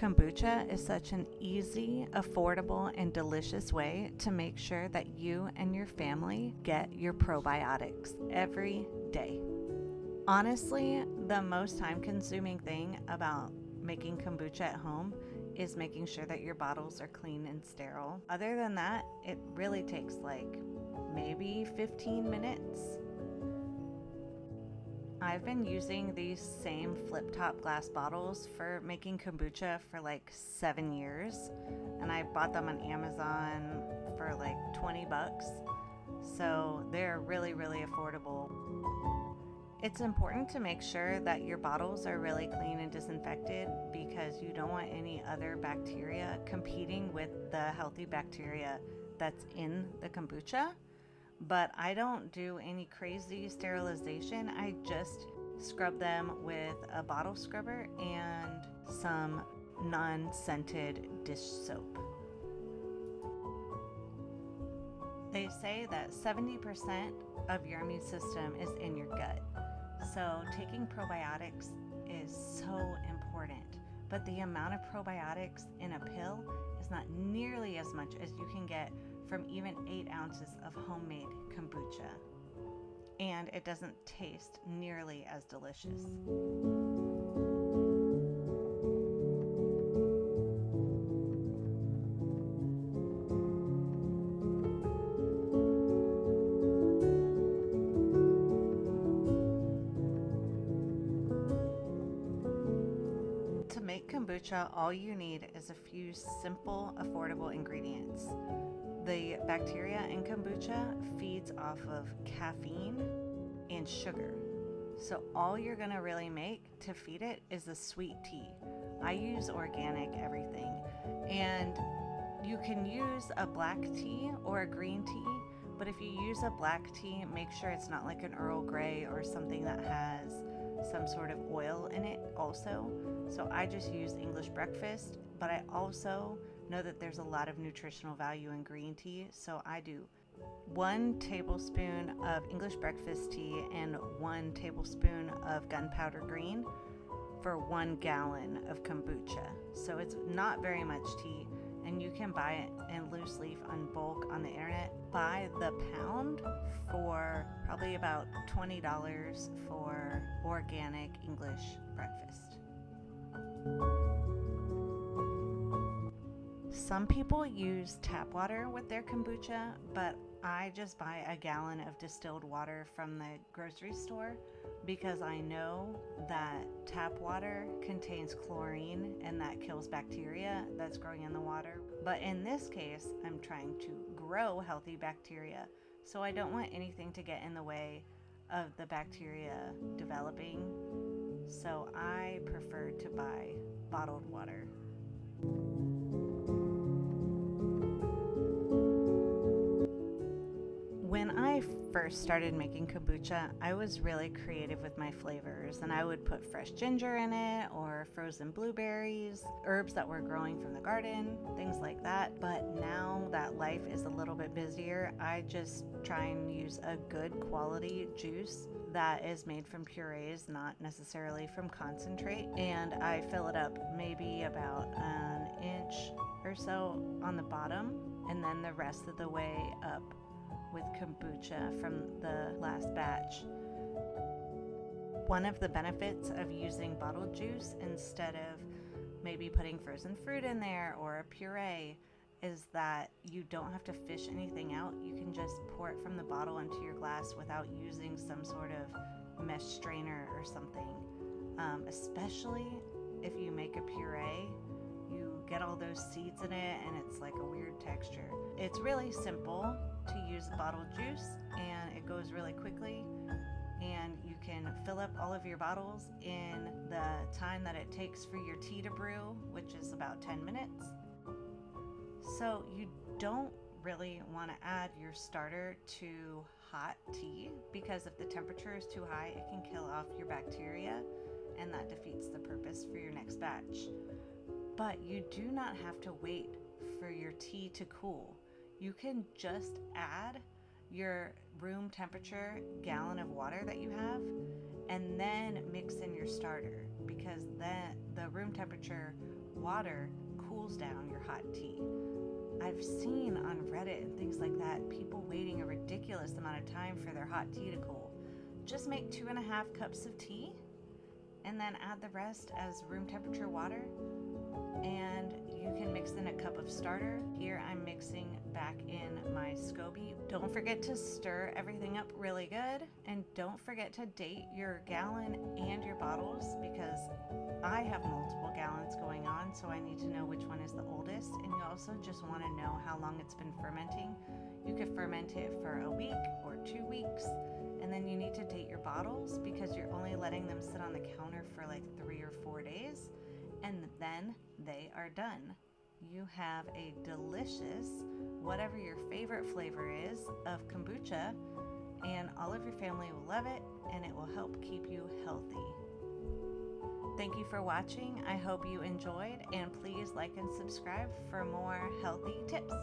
Kombucha is such an easy, affordable, and delicious way to make sure that you and your family get your probiotics every day. Honestly, the most time-consuming thing about making kombucha at home is making sure that your bottles are clean and sterile. Other than that, it really takes like maybe 15 minutes. I've been using these same flip-top glass bottles for making kombucha for like 7 years, and I bought them on Amazon for like 20 bucks, so they're really affordable. It's important to make sure that your bottles are really clean and disinfected because you don't want any other bacteria competing with the healthy bacteria that's in the kombucha. But I don't do any crazy sterilization. I just scrub them with a bottle scrubber and some non-scented dish soap. They say that 70% of your immune system is in your gut. So taking probiotics is so important. But the amount of probiotics in a pill is not nearly as much as you can get from even 8 ounces of homemade kombucha. And it doesn't taste nearly as delicious. To make kombucha, all you need is a few simple, affordable ingredients. The bacteria in kombucha feeds off of caffeine and sugar. So all you're going to really make to feed it is a sweet tea. I use organic everything. And you can use a black tea or a green tea, but if you use a black tea, make sure it's not like an Earl Grey or something that has some sort of oil in it also. So I just use English breakfast, but I also know that there's a lot of nutritional value in green tea, so I do 1 tablespoon of English breakfast tea and 1 tablespoon of gunpowder green for 1 gallon of kombucha. So it's not very much tea, and you can buy it in loose leaf on bulk on the internet by the pound for probably about $20 for organic English breakfast. Some people use tap water with their kombucha, but I just buy a gallon of distilled water from the grocery store because I know that tap water contains chlorine and that kills bacteria that's growing in the water. But in this case, I'm trying to grow healthy bacteria, so I don't want anything to get in the way of the bacteria developing. So I prefer to buy bottled water. When I first started making kombucha, I was really creative with my flavors, and I would put fresh ginger in it or frozen blueberries, herbs that were growing from the garden, things like that. But now that life is a little bit busier, I just try and use a good quality juice that is made from purees, not necessarily from concentrate, and I fill it up maybe about an inch or so on the bottom, and then the rest of the way up with kombucha from the last batch. One of the benefits of using bottled juice instead of maybe putting frozen fruit in there or a puree is that you don't have to fish anything out. You can just pour it from the bottle into your glass without using some sort of mesh strainer or something. Especially if you make a puree, you get all those seeds in it and it's like a weird texture. It's really simple to use bottled juice, and it goes really quickly, and you can fill up all of your bottles in the time that it takes for your tea to brew, which is about 10 minutes. So you don't really want to add your starter to hot tea, because if the temperature is too high, it can kill off your bacteria, and that defeats the purpose for your next batch. But you do not have to wait for your tea to cool. You can just add your room temperature gallon of water that you have and then mix in your starter, because then the room temperature water cools down your hot tea. I've seen on Reddit and things like that people waiting a ridiculous amount of time for their hot tea to cool. Just make 2.5 cups of tea and then add the rest as room temperature water, and you can mix in a cup of starter. Here I'm mixing back in my SCOBY. Don't forget to stir everything up really good, and don't forget to date your gallon and your bottles, because I have multiple gallons going on, so I need to know which one is the oldest. And you also just want to know how long it's been fermenting. You could ferment it for a week or 2 weeks, and then you need to date your bottles because you're only letting them sit on the counter for like 3 or 4 days, and then they are done. You have a delicious, whatever your favorite flavor is, of kombucha, and all of your family will love it, and it will help keep you healthy. Thank you for watching. I hope you enjoyed, and please like and subscribe for more healthy tips.